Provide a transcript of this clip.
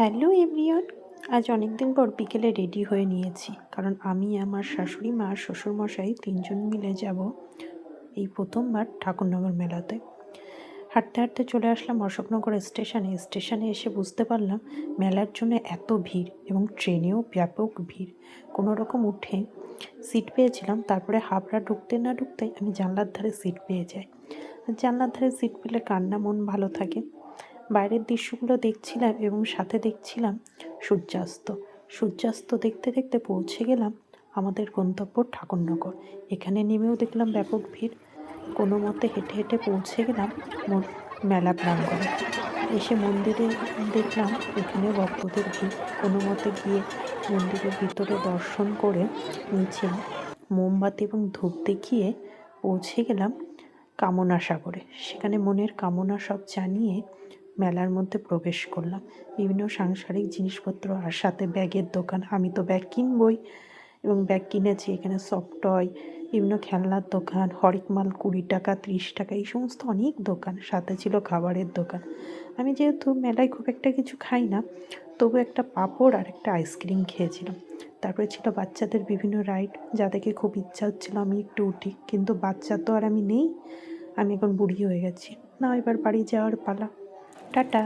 Hello everyone. আজ অনেক দিন পর বিকেলে রেডি হয়ে নিয়েছি, কারণ আমি আমার শাশুড়ি মা শ্বশুরমশাই তিনজন মিলে যাব এই প্রথমবার ঠাকুরনগর মেলাতে। হাঁটতে হাঁটতে চলে আসলাম অশোকনগর স্টেশনে এসে বুঝতে পারলাম মেলার জন্য এত ভিড়, এবং ট্রেনেও ব্যাপক ভিড়। কোনো রকম উঠে সিট পেয়েছিলাম, তারপরে হাবড়া ঢুকতে না ঢুকতেই আমি জানলার ধারে সিট পেয়ে যাই। আর জানলার ধারে সিট পেলে কার না মন ভালো থাকে। বাইরের দৃশ্যগুলো দেখছিলাম এবং সাথে দেখছিলাম সূর্যাস্ত দেখতে দেখতে পৌঁছে গেলাম আমাদের গন্তব্য ঠাকুরনগর। এখানে নেমেও দেখলাম ব্যাপক ভিড়। কোনো মতে হেঁটে হেঁটে পৌঁছে গেলাম মেলা প্রাঙ্গণে। এসে মন্দিরে দেখলাম এখানে ভক্তদের ভিড়। কোনো মতে গিয়ে মন্দিরের ভিতরে দর্শন করে নিচে মোমবাতি এবং ধূপ দেখিয়ে পৌঁছে গেলাম কামনা সাগরে। সেখানে মনের কামনা সব জানিয়ে মেলার মধ্যে প্রবেশ করলাম। বিভিন্ন সাংসারিক জিনিসপত্র আর সাথে ব্যাগের দোকান। আমি তো ব্যাগ কিনবই এবং ব্যাগ কিনেছি। এখানে সফট টয়, বিভিন্ন খেলনার দোকান, হরেক মাল 20 টাকা 30 টাকা, এই সমস্ত অনেক দোকান। সাথে ছিল খাবারের দোকান। আমি যেহেতু মেলায় খুব একটা কিছু খাই না, তবু একটা পাঁপড় আর একটা আইসক্রিম খেয়েছিলাম। তারপরে ছিল বাচ্চাদের বিভিন্ন রাইড, যা দেখে খুব ইচ্ছা হচ্ছিল আমি একটু উঠি, কিন্তু বাচ্চা তো আর আমি নেই। আমি এখন বুড়ি হয়ে গেছি। না, এবার বাড়ি যাওয়ার পালা। টাটা।